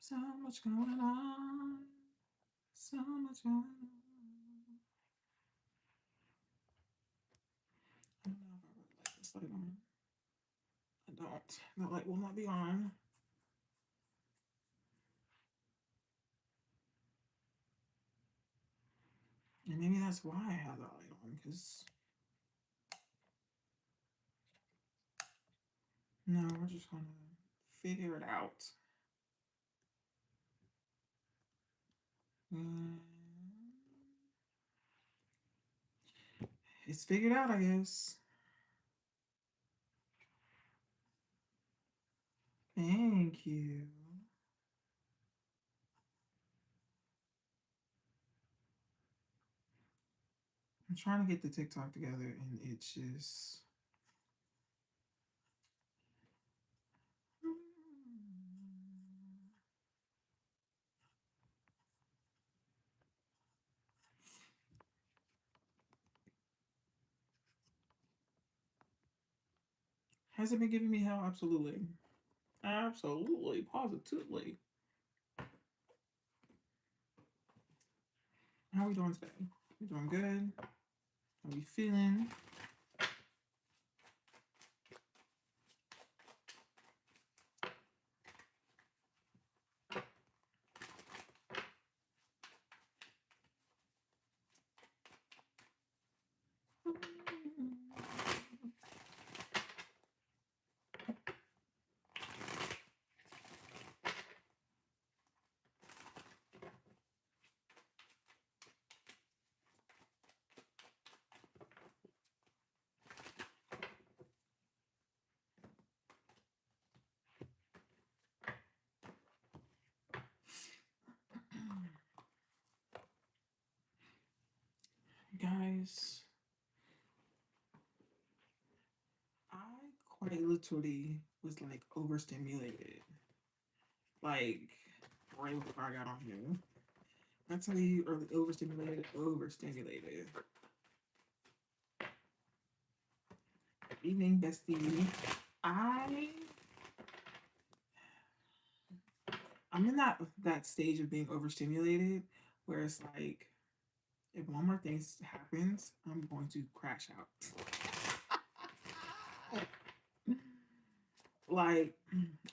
So much going on. So much going on. I don't know if I really like this light on. I don't. That light will not be on. And maybe that's why I have that light on, because no, we're just gonna figure it out. Mm, it's figured out, I guess. Thank you. I'm trying to get the TikTok together and it's just. Has it been giving me hell? Absolutely. Absolutely. Positively. How are we doing today? We doing good? How we feeling? Guys, I quite literally was like overstimulated. Like right before I got on here. I tell you early overstimulated, overstimulated. Evening, bestie. I I'm in that stage of being overstimulated where it's like if one more thing happens, I'm going to crash out. Like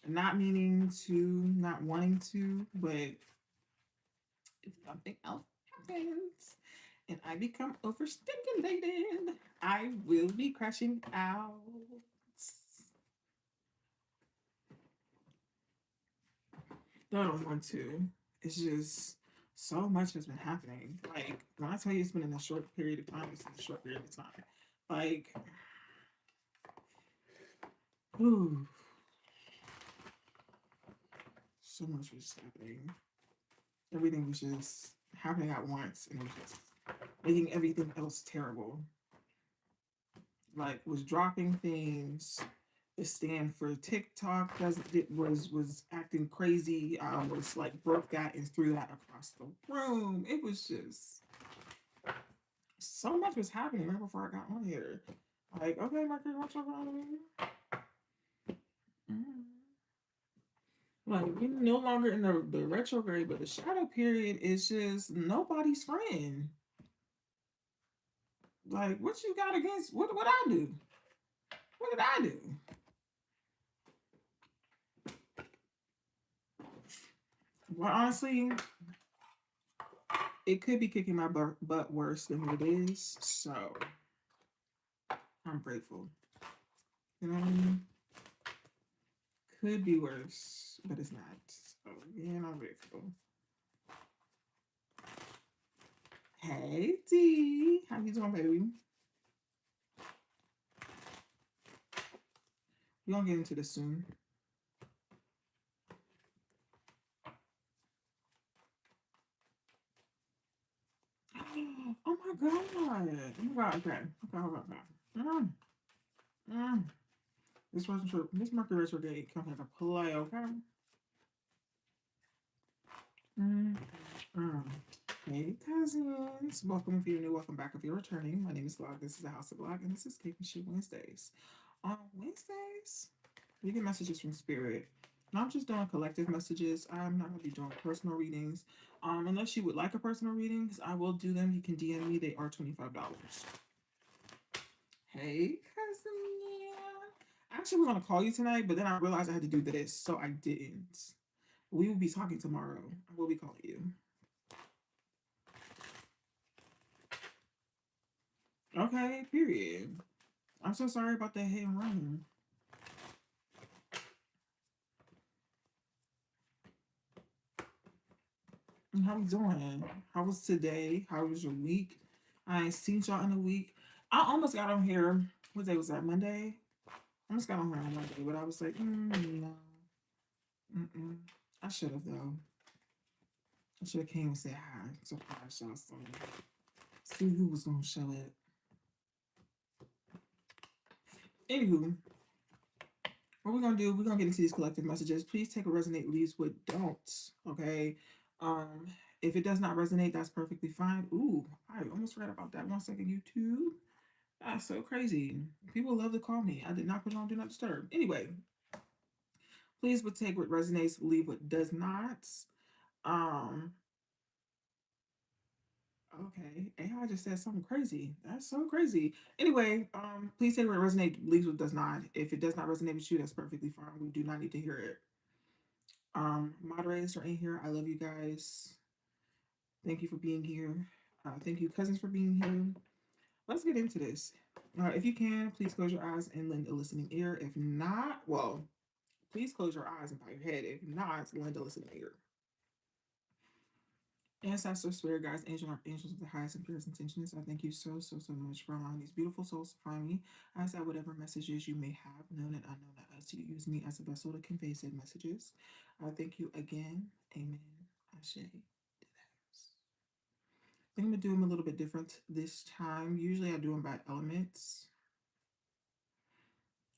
not meaning to, not wanting to, but if something else happens and I become overstimulated, I will be crashing out. No, I don't want to. It's just so much has been happening. Like when I tell you it's been in a short period of time, it's in a short period of time. Like, ooh, so much was happening. Everything was just happening at once, and it was just making everything else terrible. Like was dropping things. The stand for TikTok was acting crazy. Was like broke that and threw that across the room. It was just so much was happening right before I got on here. Like, okay, Mercury, what's going on? Mm. Like, we're no longer in the retrograde, but the shadow period is just nobody's friend. Like, what you got against what I do? What did I do? Well, honestly, it could be kicking my butt worse than what it is. So I'm grateful. You know what I mean? Could be worse, but it's not. So yeah, I'm grateful. Hey D, how you doing, baby? We're gonna get into this soon. Oh my god. Oh my god. Okay. Okay. Okay. Okay. Mm. This wasn't true. This Mercury retrograde comes into play. Okay. Mm. Mm. Hey cousins. Welcome if you're new. Welcome back if you're returning. My name is Blog. This is the House of Blog, and this is Kickin Wednesdays. On Wednesdays, we get messages from Spirit. I'm just doing collective messages. I'm not gonna be doing personal readings. Unless you would like a personal readings, I will do them. You can DM me. They are $25. Hey, cousin. Yeah. Actually, we're gonna call you tonight, but then I realized I had to do this, so I didn't. We will be talking tomorrow. I will be calling you. Okay, period. I'm so sorry about that hit and run. How we doing? How was today? How was your week? I ain't seen y'all in a week. I almost got on here. What day was that? Monday? I almost got on here on Monday, but I was like, no. Mm-mm. I should have though. I should have came and said hi. Surprise y'all. So see who was gonna show it. Anywho, what we're gonna do? We're gonna get into these collective messages. Please take a resonate, leaves what don't. Okay. Um, if it does not resonate, that's perfectly fine. Ooh, I almost forgot about that. 1 second, YouTube. That's so crazy. People love to call me. I did not put on Do Not Disturb. Anyway, please would take what resonates, leave what does not. Um, okay. AI just said something crazy. That's so crazy. Anyway, please take what resonates, leave what does not. If it does not resonate with you, that's perfectly fine. We do not need to hear it. Moderators are in here. I love you guys. Thank you for being here. Thank you, cousins, for being here. Let's get into this. If you can, please close your eyes and lend a listening ear. If not, well, please close your eyes and bow your head. If not, lend a listening ear. Ancestors, spirit guides, angels with the highest and purest intentions, I thank you so, so, so much for allowing these beautiful souls to find me. I ask that whatever messages you may have, known and unknown, I ask you to use me as a vessel to convey said messages. I thank you again. Amen. Ashe. I think I'm going to do them a little bit different this time. Usually I do them by elements.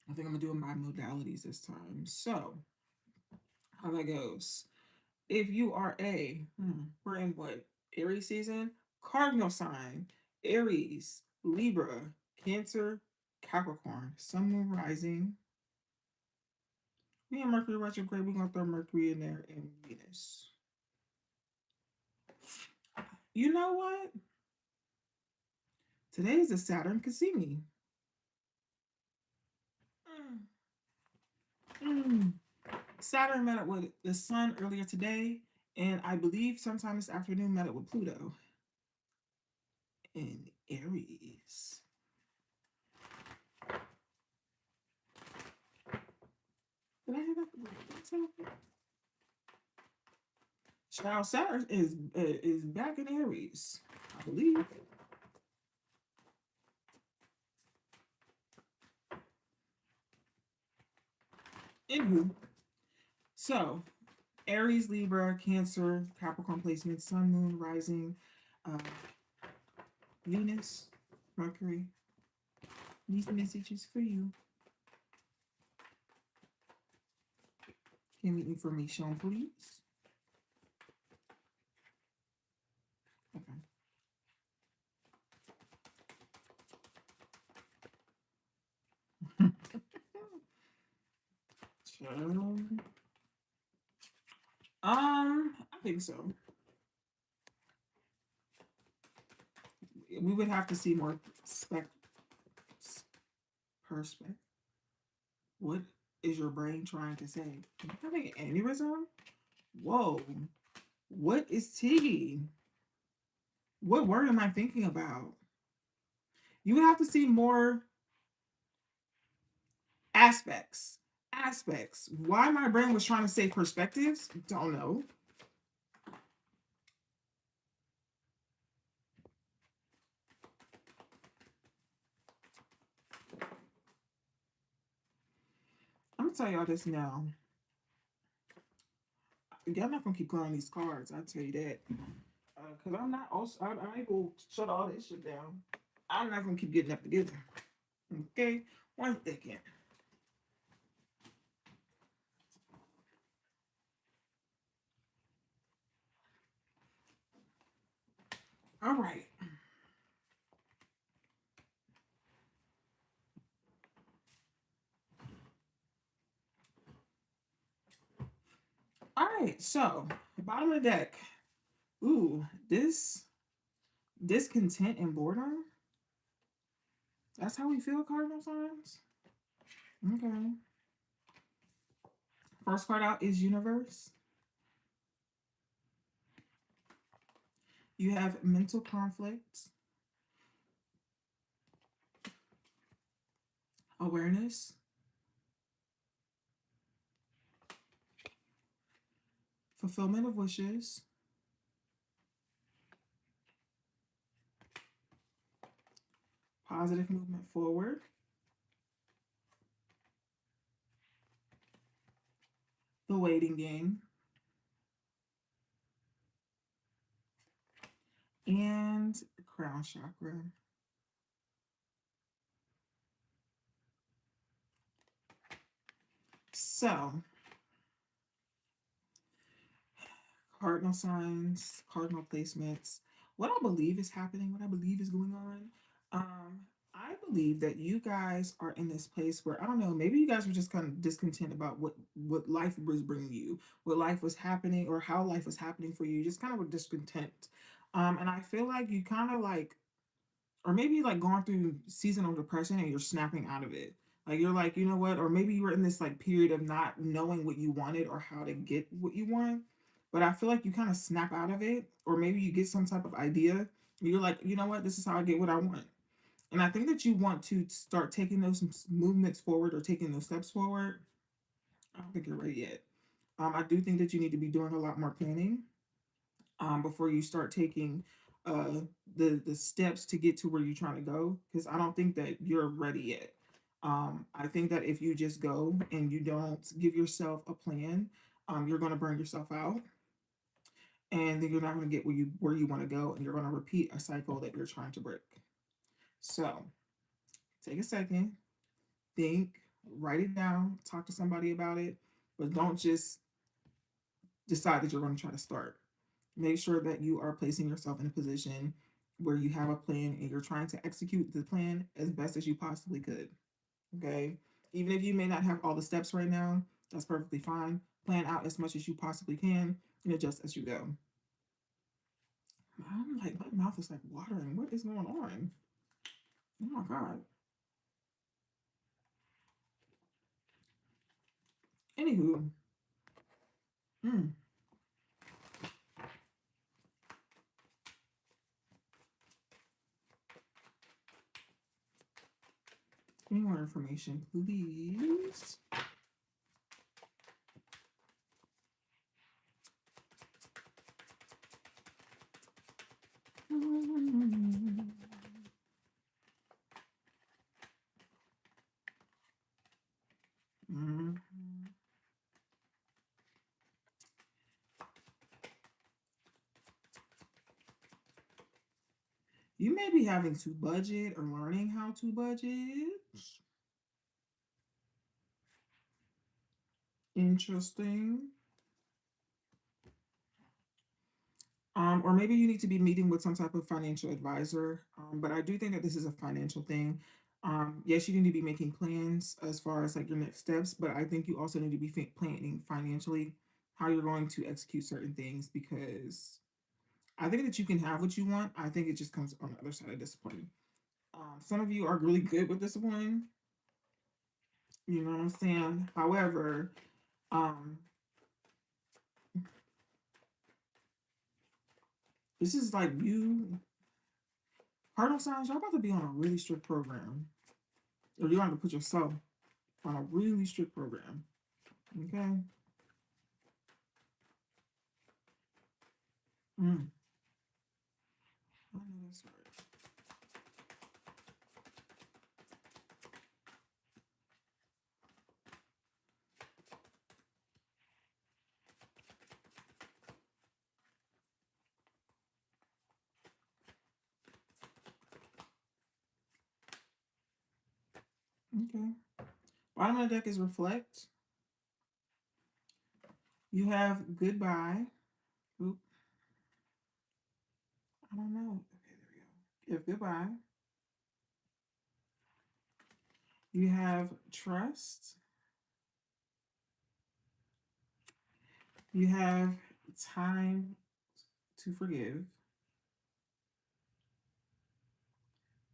I think I'm going to do them by modalities this time. So, how that goes. If you are we're in what? Aries season? Cardinal sign, Aries, Libra, Cancer, Capricorn, Sun, Moon, Rising. Me and Mercury retrograde, we're going to throw Mercury in there and Venus. You know what? Today is a Saturn Cassini. Mm. Saturn met up with the Sun earlier today, and I believe sometime this afternoon met up with Pluto in Aries. Did I have that? Child Saturn is back in Aries, I believe. Anywho, so Aries, Libra, Cancer, Capricorn placement, Sun, Moon, Rising, uh, Venus, Mercury. These messages for you. Give me information, please. Okay. I think so. We would have to see more spec perspective. What is your brain trying to say? Am I having an aneurysm? Whoa. What is tea? What word am I thinking about? You would have to see more aspects. Aspects. Why my brain was trying to say perspectives? Don't know. I'm gonna tell y'all this now. Y'all not gonna keep playing these cards. I tell you that. Cause I'm not. Also, I ain't gonna shut all this shit down. I'm not gonna keep getting that together. Okay, 1 second. All right. right, so the bottom of the deck. Ooh, this discontent and boredom. That's how we feel, cardinal signs. Okay. First card out is universe. You have mental conflict, awareness, fulfillment of wishes, positive movement forward, the waiting game, and crown chakra. So, cardinal signs, cardinal placements. What I believe is happening, what I believe is going on. I believe that you guys are in this place where I don't know, maybe you guys were just kind of discontent about what life was bringing you, what life was happening, or how life was happening for you. Just kind of were discontent. And I feel like you kind of like or maybe like going through seasonal depression and you're snapping out of it. Like you're like, you know what? Or maybe you were in this like period of not knowing what you wanted or how to get what you want. But I feel like you kind of snap out of it, or maybe you get some type of idea. You're like, you know what? This is how I get what I want. And I think that you want to start taking those movements forward or taking those steps forward. I don't think you're ready yet. I do think that you need to be doing a lot more planning before you start taking uh, the steps to get to where you're trying to go. Because I don't think that you're ready yet. I think that if you just go and you don't give yourself a plan, you're going to burn yourself out, and then you're not going to get where you want to go, and you're going to repeat a cycle that you're trying to break. So take a second, think, write it down, talk to somebody about it, but don't just decide that you're going to try to start. Make sure that you are placing yourself in a position where you have a plan and you're trying to execute the plan as best as you possibly could. Okay. Even if you may not have all the steps right now, that's perfectly fine. Plan out as much as you possibly can and adjust as you go. I'm like, my mouth is like watering. What is going on? Oh my God. Anywho, mm, any more information, please? Mm. You may be having to budget or learning how to budget. Interesting. Or maybe you need to be meeting with some type of financial advisor. But I do think that this is a financial thing. Yes, you need to be making plans as far as like your next steps, but I think you also need to be planning financially how you're going to execute certain things because I think that you can have what you want. I think it just comes on the other side of discipline. Some of you are really good with discipline. You know what I'm saying? However, um, this is like you, cardinal signs, you're about to be on a really strict program. Or you're going to put yourself on a really strict program. Okay. Mm. I know that's right. Okay. Bottom of the deck is reflect. You have goodbye. Oop, I don't know. Okay, there we go. You have goodbye. You have trust. You have time to forgive.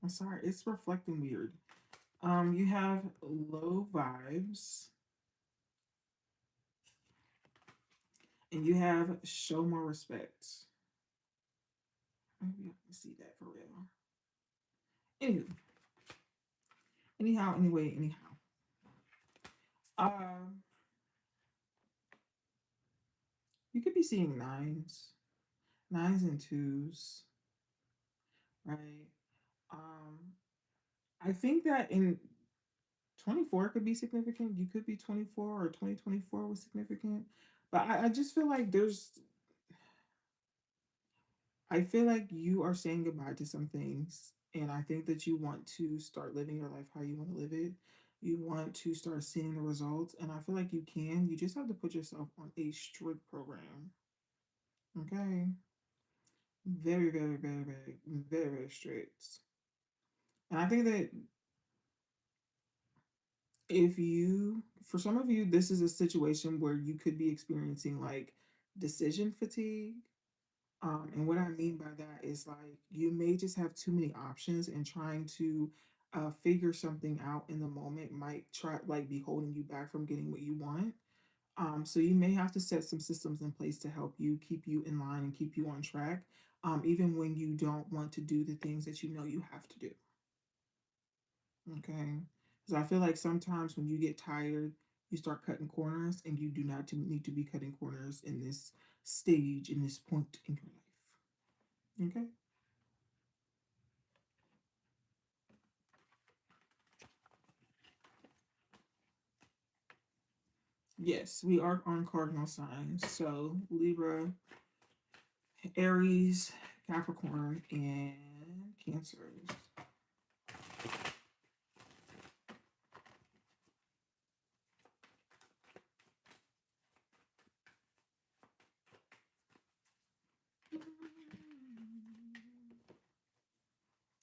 I'm sorry, it's reflecting weird. You have low vibes, and you have show more respect. Maybe I can see that for real. Anywho, anyhow. Um, you could be seeing nines and twos, right? Um, I think that in 24 could be significant. You could be 24 or 2024 was significant. But I just feel like I feel like you are saying goodbye to some things. And I think that you want to start living your life how you want to live it. You want to start seeing the results. And I feel like you can. You just have to put yourself on a strict program. Okay. Very, very, very, very, very, very strict. And I think that if you, for some of you, this is a situation where you could be experiencing like decision fatigue. And what I mean by that is like you may just have too many options, and trying to figure something out in the moment might try like be holding you back from getting what you want. So you may have to set some systems in place to help you keep you in line and keep you on track, even when you don't want to do the things that you know you have to do. Okay. Because I feel like sometimes when you get tired, you start cutting corners, and you do not need to be cutting corners in this stage, in this point in your life. Okay. Yes, we are on cardinal signs. So Libra, Aries, Capricorn, and Cancers.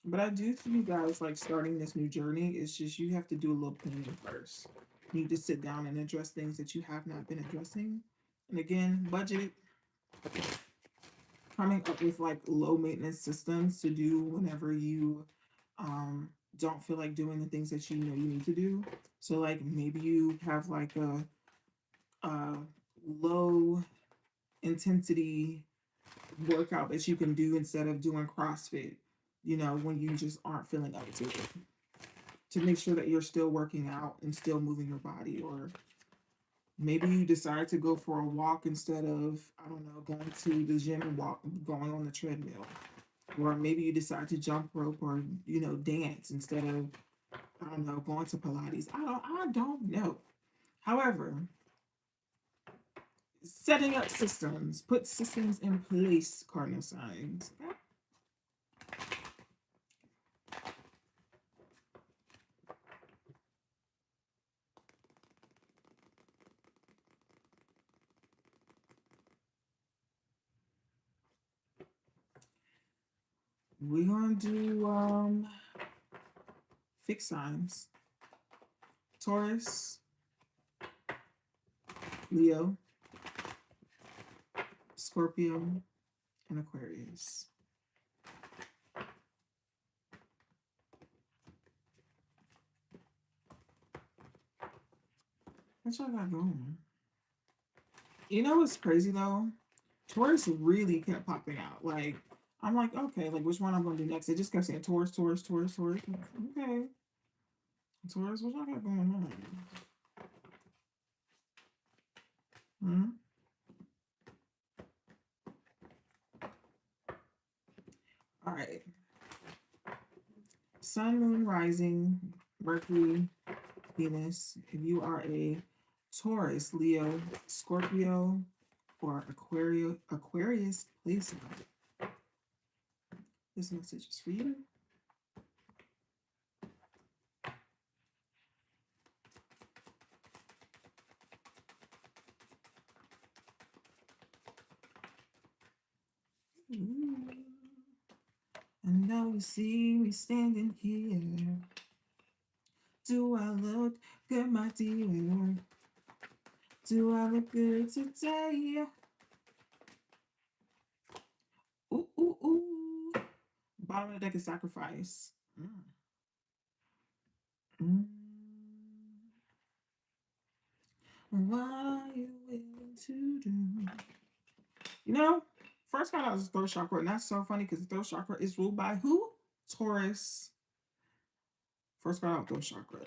But I do see you guys like starting this new journey. It's just you have to do a little planning first. You need to sit down and address things that you have not been addressing. And again, budget, coming up with like low maintenance systems to do whenever you don't feel like doing the things that you know you need to do. So like maybe you have like a low intensity workout that you can do instead of doing CrossFit, when you just aren't feeling up to make sure that you're still working out and still moving your body. Or maybe you decide to go for a walk instead of, I don't know, going to the gym and going on the treadmill. Or maybe you decide to jump rope or, dance instead of, I don't know, going to Pilates. I don't know. However, setting up systems, put systems in place, cardinal signs. We're gonna do fixed signs. Taurus, Leo, Scorpio, and Aquarius. What y'all got going? You know what's crazy though? Taurus really kept popping out. Like, I'm like, okay, like which one I'm gonna do next? It just kept saying Taurus, Taurus, Taurus, Taurus. Okay. Taurus, what y'all got going on? Hmm? All right. Sun, Moon, Rising, Mercury, Venus. If you are a Taurus, Leo, Scorpio, or Aquarius placement, this message is for you. Ooh. And now you see me standing here. Do I look good, my dear? Do I look good today? Ooh, ooh, ooh. Bottom of the deck is sacrifice. Mm. Mm. What are you willing to do? You know, first card out is the throat chakra, and that's so funny because the throat chakra is ruled by who? Taurus. First card out, throat chakra.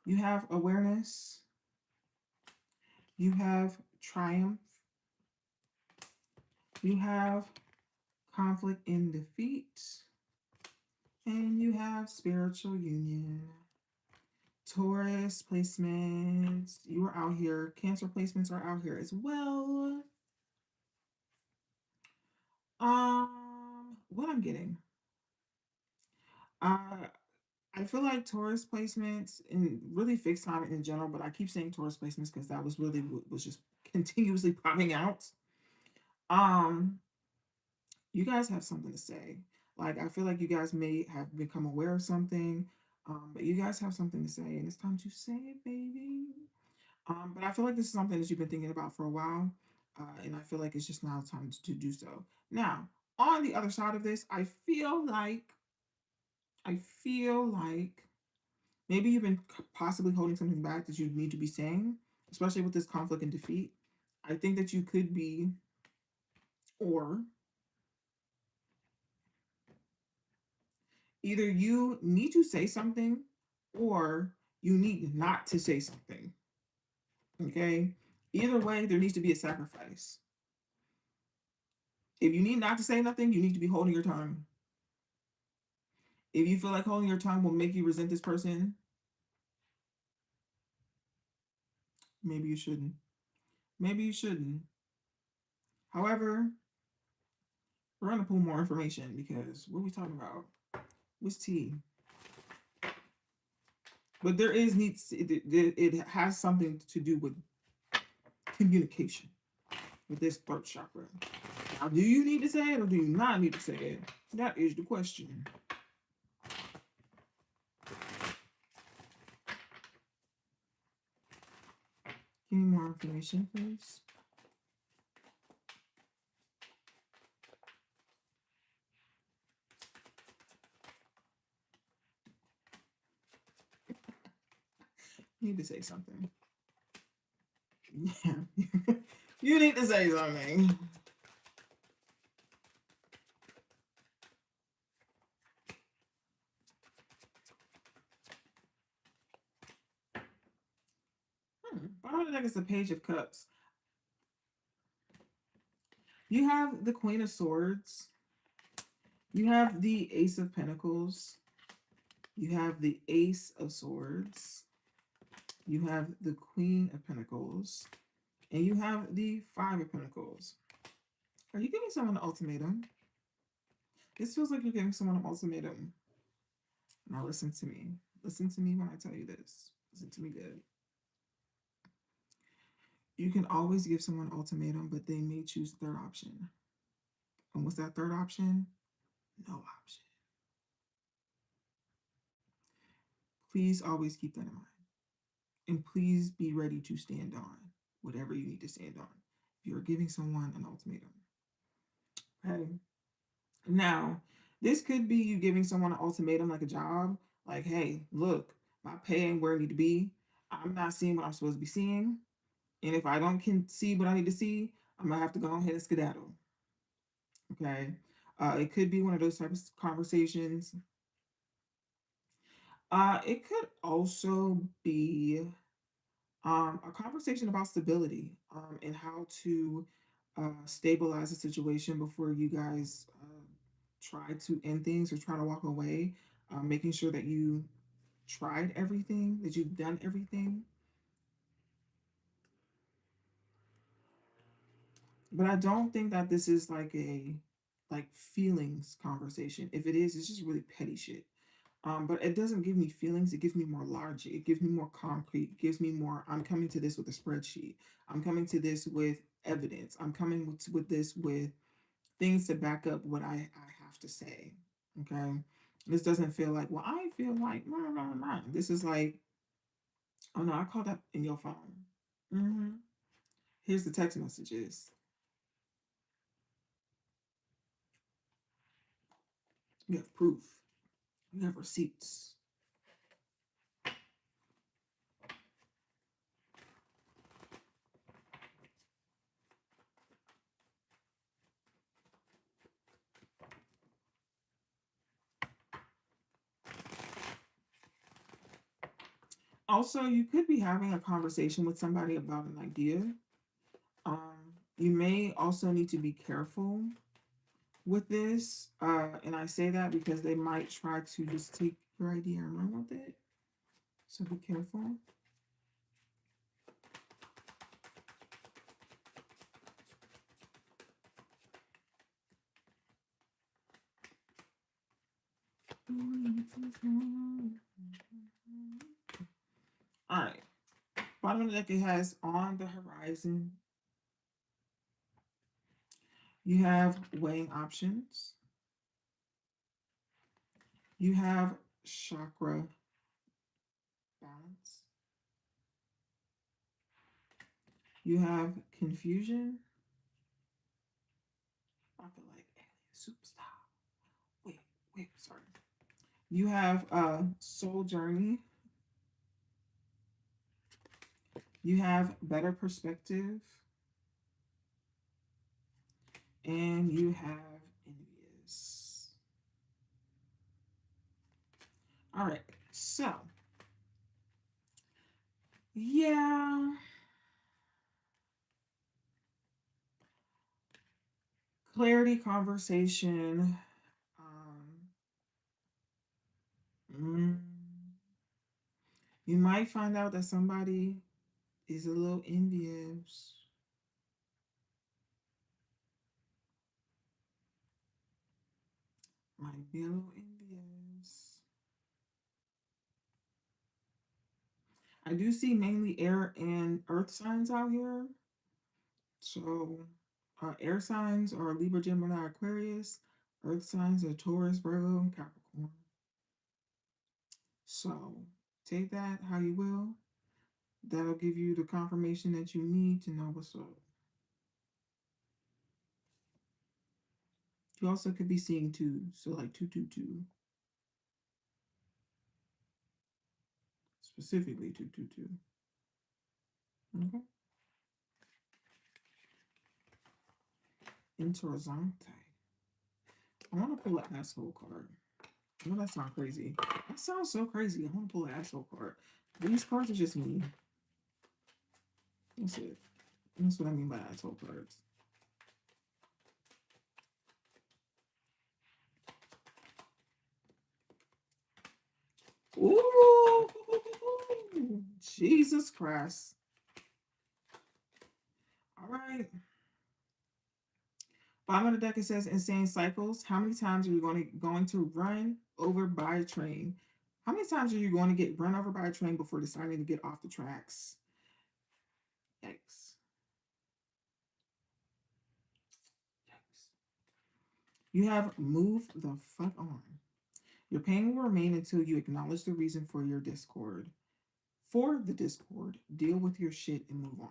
You have awareness. You have triumph. You have conflict and defeat. And you have spiritual union. Taurus placements. You are out here. Cancer placements are out here as well. What I'm getting. Uh I feel like Taurus placements and really fixed time in general, but I keep saying Taurus placements because that was really what was just continuously popping out. Um, you guys have something to say. Like I feel like you guys may have become aware of something, but you guys have something to say, and it's time to say it, baby. But I feel like this is something that you've been thinking about for a while, and I feel like it's just now time to do so. Now, on the other side of this, I feel like maybe you've been possibly holding something back that you need to be saying, especially with this conflict and defeat. I think that you could be, or either you need to say something or you need not to say something. Okay? Either way, there needs to be a sacrifice. If you need not to say nothing, you need to be holding your tongue. If you feel like holding your tongue will make you resent this person, maybe you shouldn't. Maybe you shouldn't. However, we're going to pull more information because what are we talking about? What's tea? But there is needs it has something to do with communication with this throat chakra. Now, do you need to say it or do you not need to say it? That is the question. Give me more information, please. You need to say something. Yeah. You need to say something. Bottom of the deck is the Page of Cups. You have the Queen of Swords. You have the Ace of Pentacles. You have the Ace of Swords. You have the Queen of Pentacles. And you have the Five of Pentacles. Are you giving someone an ultimatum? This feels like you're giving someone an ultimatum. Now listen to me. Listen to me when I tell you this. Listen to me good. You can always give someone an ultimatum, but they may choose the third option. And what's that third option? No option. Please always keep that in mind. And please be ready to stand on whatever you need to stand on. If you're giving someone an ultimatum. Okay. Now, this could be you giving someone an ultimatum like a job. Like, hey, look, my pay ain't where it need to be. I'm not seeing what I'm supposed to be seeing. And if I don't can see what I need to see, I'm gonna have to go ahead and skedaddle. Okay. It could be one of those types of conversations. It could also be a conversation about stability and how to stabilize the situation before you guys try to end things or try to walk away. Making sure that you tried everything, that you've done everything. But I don't think that this is like a like feelings conversation. If it is, it's just really petty shit. But it doesn't give me feelings. It gives me more logic. It gives me more concrete. It gives me more. I'm coming to this with a spreadsheet. I'm coming to this with evidence. I'm coming with this with things to back up what I have to say. Okay. This doesn't feel like, well, I feel like, nah, nah, nah. This is like, oh no, I called that in your phone. Mm-hmm. Here's the text messages. You have proof. You have receipts. Also, you could be having a conversation with somebody about an idea. You may also need to be careful with this. And I say that because they might try to just take your idea and run with it. So be careful. All right. Bottom of the deck, it has on the horizon. You have weighing options. You have chakra balance. You have confusion. I feel like alien superstar. Wait, sorry. You have soul journey. You have better perspective. And you have envious. All right, so yeah, clarity conversation. Mm, you might find out that somebody is a little envious. Might be a little envious. I do see mainly air and earth signs out here. So, air signs are Libra, Gemini, Aquarius. Earth signs are Taurus, Virgo, and Capricorn. So, take that how you will. That'll give you the confirmation that you need to know what's up. You also could be seeing two, so like 222. Specifically 222. Okay. Interessante. I want to pull an asshole card. I know that sounds crazy. That sounds so crazy. I want to pull an asshole card. These cards are just me. That's it. That's what I mean by asshole cards. Ooh, Jesus Christ. All right. Bottom of the deck, it says insane cycles. How many times are you going to run over by a train? How many times are you going to get run over by a train before deciding to get off the tracks? Yikes. Yikes. You have move the fuck on. Your pain will remain until you acknowledge the reason for your discord. For the discord, deal with your shit and move on.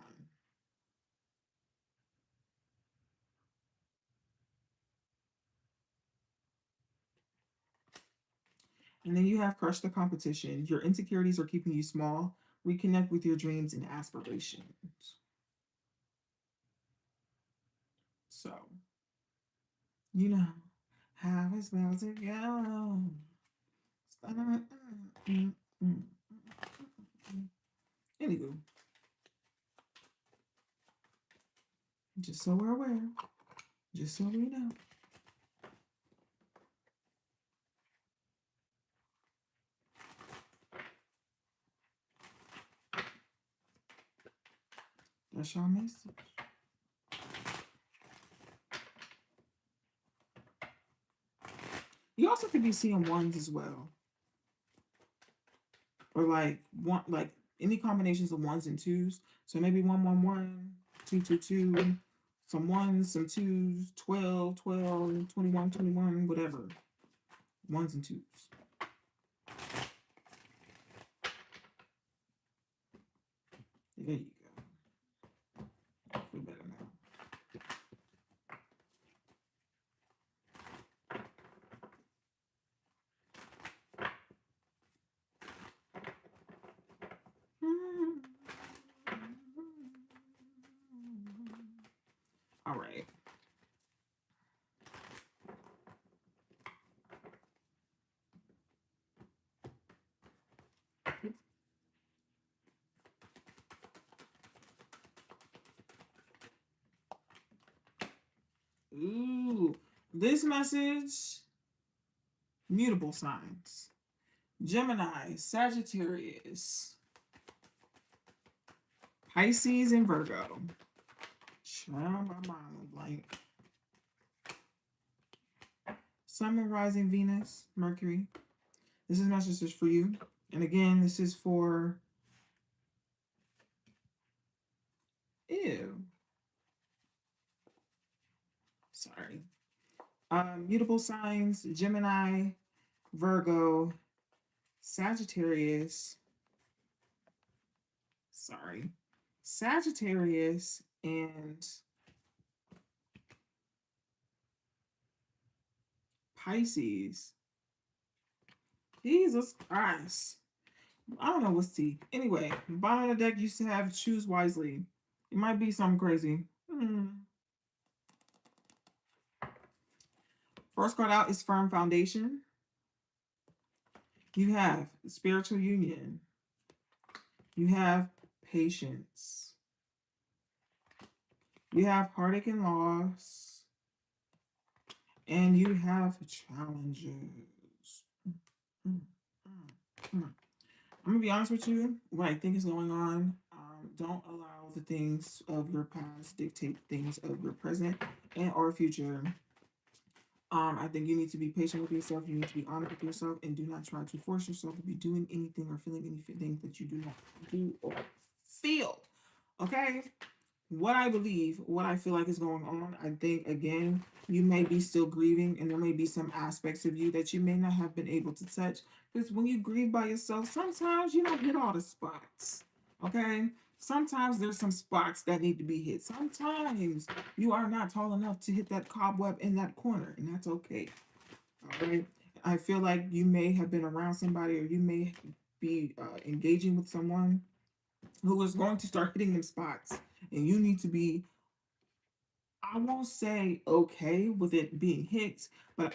And then you have crush the competition. Your insecurities are keeping you small. Reconnect with your dreams and aspirations. So, you know how it's supposed to go. Anywho, just so we're aware, just so we know. That's your message. You also could be seeing ones as well, or like one, like any combinations of ones and twos. So maybe 111, 222, some ones, some twos, 12, 12, 21, 21, whatever. Ones and twos. There you go. Ooh, this message, mutable signs. Gemini, Sagittarius, Pisces, and Virgo. Child, my mind went blank. Sun, Moon, Rising, Venus, Mercury. This is message just for you. And again, this is for ew. Sorry. Mutable signs, Gemini, Virgo, Sagittarius. Sorry. Sagittarius and Pisces. Jesus Christ. I don't know what's T. Anyway, bottom of the deck used to have choose wisely. It might be something crazy. First card out is firm foundation. You have spiritual union. You have patience. You have heartache and loss. And you have challenges. I'm gonna be honest with you. What I think is going on. Don't allow the things of your past dictate things of your present and or future. I think you need to be patient with yourself. You need to be honest with yourself, and do not try to force yourself to be doing anything or feeling anything that you do not do or feel. Okay. What I believe, what I feel like is going on, I think again, you may be still grieving, and there may be some aspects of you that you may not have been able to touch. Because when you grieve by yourself, sometimes you don't hit all the spots. Okay? Sometimes there's some spots that need to be hit. Sometimes you are not tall enough to hit that cobweb in that corner, and that's okay. All right? I feel like you may have been around somebody, or you may be engaging with someone who is going to start hitting them spots, and you need to be, I won't say okay with it being hit, but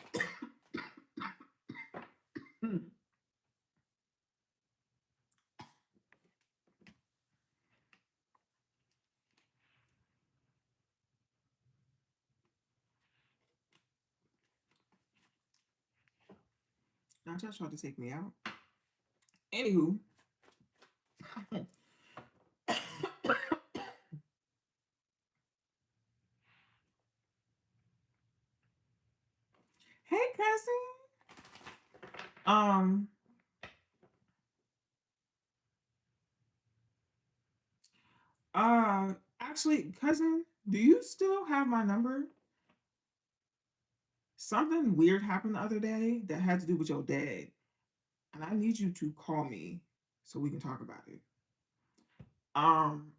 not y'all trying to take me out. Anywho, hey cousin. Um, actually, cousin, do you still have my number? Something weird happened the other day that had to do with your dad, and I need you to call me so we can talk about it. Um,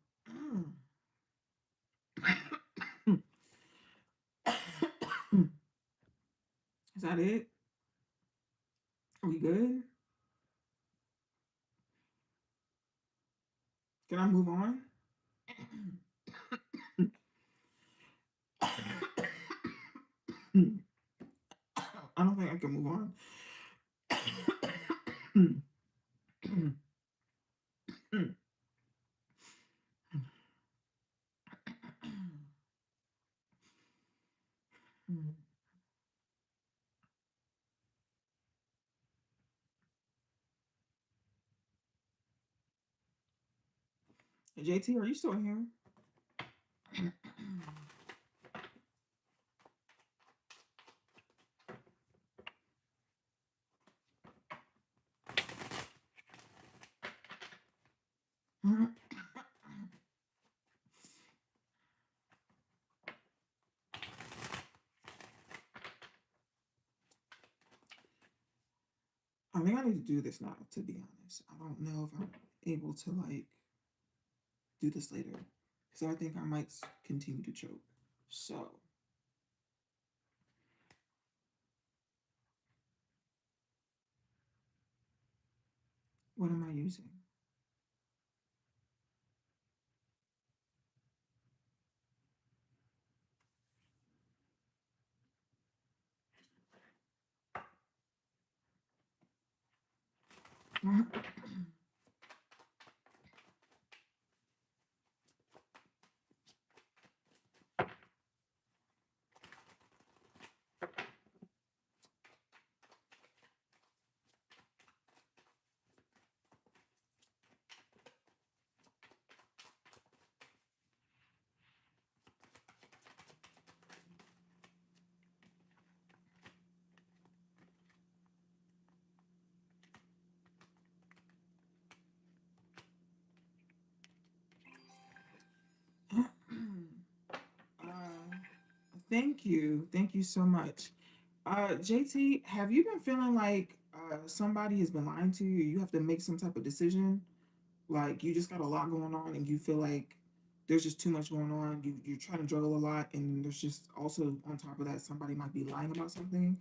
is that it? Are we good? Can I move on? I don't think I can move on. JT, are you still here? I think I need to do this now, to be honest. I don't know if I'm able to like do this later, because I think I might continue to choke. So, what am I using? Thank you. Thank you so much. JT, have you been feeling like somebody has been lying to you? You have to make some type of decision. Like you just got a lot going on and you feel like there's just too much going on. You're trying to juggle a lot and there's just also on top of that somebody might be lying about something.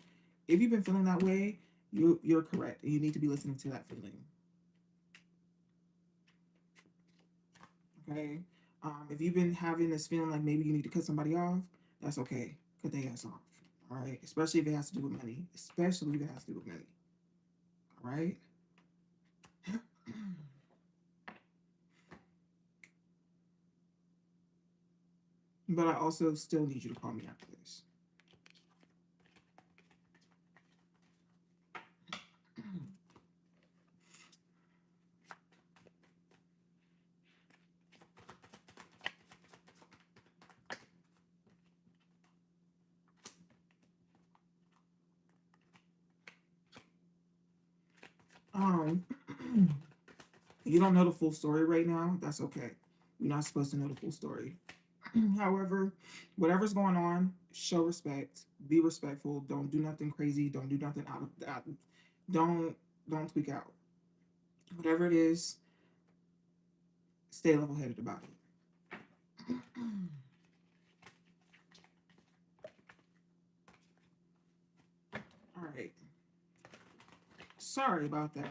If you've been feeling that way, you're correct. You need to be listening to that feeling. Okay. If you've been having this feeling like maybe you need to cut somebody off, that's okay. Cut their ass off. All right. Especially if it has to do with money. Especially if it has to do with money. All right. But I also still need you to call me after this. Um, you don't know the full story right now. That's okay. You're not supposed to know the full story. However, whatever's going on, show respect. Be respectful. Don't do nothing crazy. Don't do nothing out of that. Don't don't tweak out. Whatever it is, stay level headed about it. All right. Sorry about that.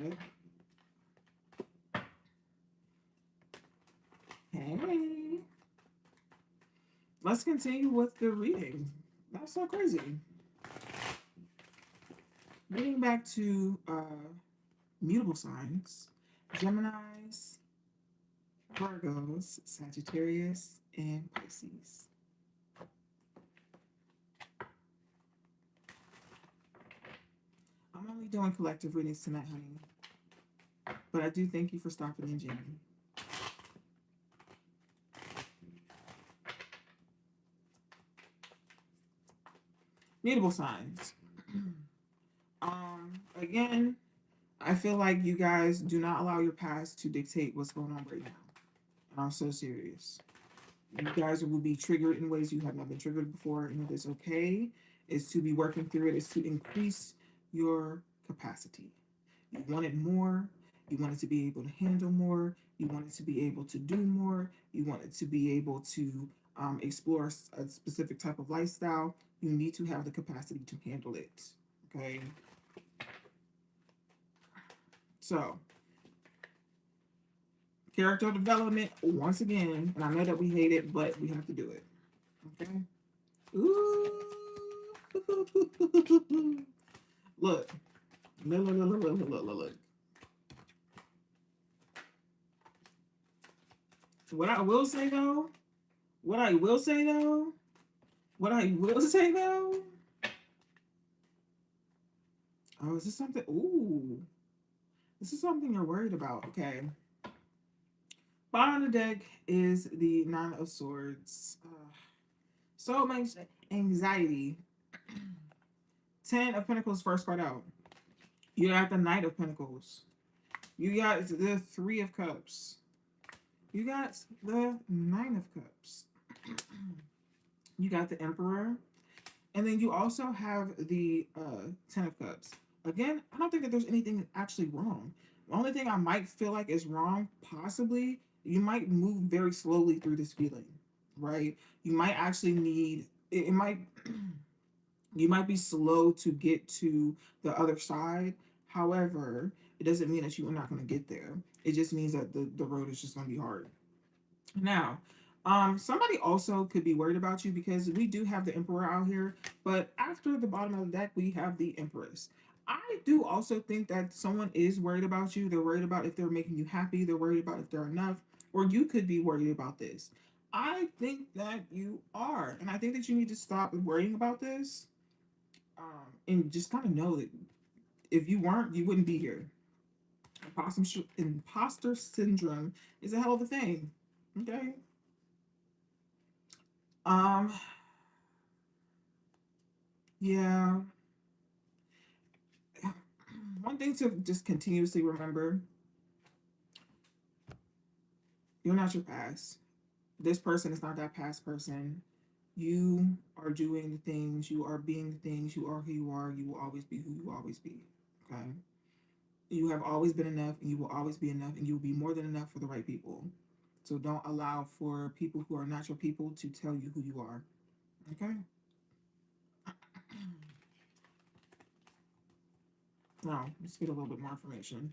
Hey. Let's continue with the reading. That's so crazy. Getting back to mutable signs, Geminis, Virgos, Sagittarius, and Pisces. I'm only doing collective readings tonight, honey. But I do thank you for stopping in, Jamie. Mutable signs. Again, I feel like you guys do not allow your past to dictate what's going on right now. And I'm so serious. You guys will be triggered in ways you have not been triggered before, and it is okay. Is to be working through it, is to increase your capacity. You wanted more, you wanted to be able to handle more, you wanted to be able to do more, you wanted to be able to explore a specific type of lifestyle. You need to have the capacity to handle it. Okay. So, character development, once again, and I know that we hate it, but we have to do it. Okay. Ooh. Look. Look. What I will say though, what I will say though, what I will say though. Oh, is this something? Ooh, this is something you're worried about. Okay. Bottom of the deck is the Nine of Swords. So much anxiety. Ten of Pentacles first card out. You got the Knight of Pentacles. You got the Three of Cups. You got the Nine of Cups. You got the Emperor. And then you also have the Ten of Cups. Again, I don't think that there's anything actually wrong. The only thing I might feel like is wrong, possibly, you might move very slowly through this feeling, right? You might actually need, it might, you might be slow to get to the other side. However, it doesn't mean that you are not going to get there. It just means that the road is just going to be hard. Now, somebody also could be worried about you because we do have the Emperor out here, but after the bottom of the deck, we have the Empress. I do also think that someone is worried about you. They're worried about if they're making you happy. They're worried about if they're enough, or you could be worried about this. I think that you are, and I think that you need to stop worrying about this, and just kind of know that if you weren't, you wouldn't be here. Imposter syndrome is a hell of a thing. Okay. Um, yeah. One thing to just continuously remember, you're not your past. This person is not that past person. You are doing the things, you are being the things, you are who you are, you will always be who you will always be. Okay? You have always been enough and you will always be enough and you will be more than enough for the right people. So don't allow for people who are not your people to tell you who you are. Okay? Now, let's get a little bit more information.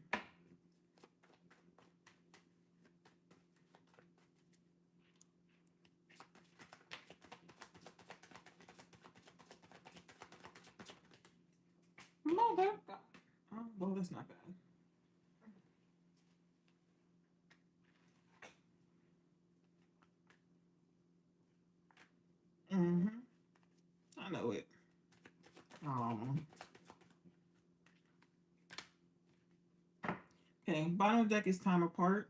No, that. Oh, well, that's not bad. Mm-hmm. I know it. Um. Okay. Bottom of the deck is time apart.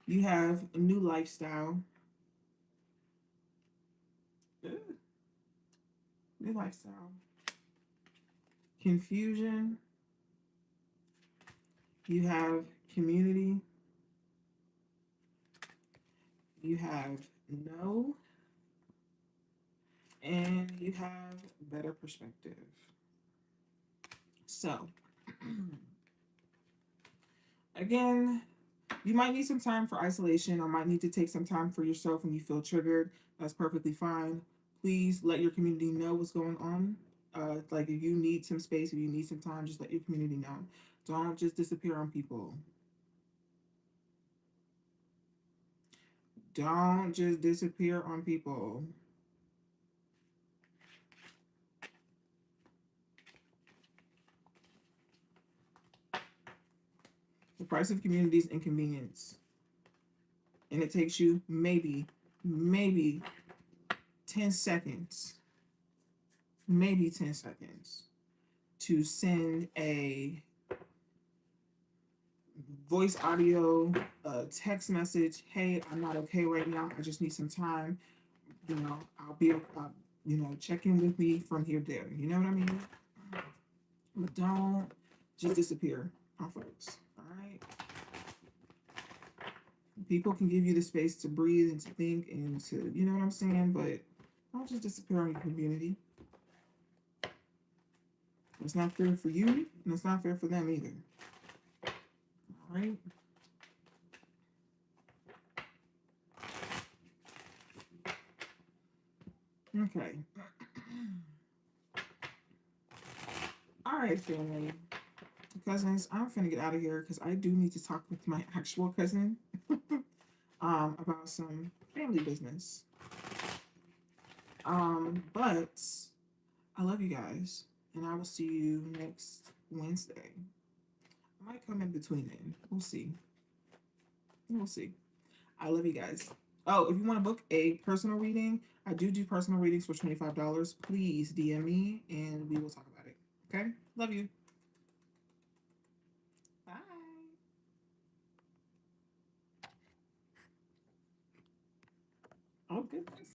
You have a new lifestyle. Ugh. New lifestyle. Confusion. You have community. You have no. And you have better perspective. So, again, you might need some time for isolation or might need to take some time for yourself when you feel triggered. That's perfectly fine. Please let your community know what's going on. Like if you need some space, if you need some time, just let your community know. Don't just disappear on people. Don't just disappear on people. The price of community is inconvenience. And it takes you maybe 10 seconds, maybe 10 seconds to send a voice audio, text message. Hey, I'm not okay right now. I just need some time. I'll be, check in with me from here to there. You know what I mean? But don't just disappear on folks. All right. People can give you the space to breathe and to think and to, you know what I'm saying? But don't just disappear on your community. It's not fair for you, and it's not fair for them either. All right. Okay. All right, family. Cousins, I'm finna get out of here because I do need to talk with my actual cousin about some family business. But I love you guys, and I will see you next Wednesday. I might come in between then. We'll see. We'll see. I love you guys. Oh, if you want to book a personal reading, I do personal readings for $25. Please DM me and we will talk about it. Okay? Love you. Bye. Oh, goodness.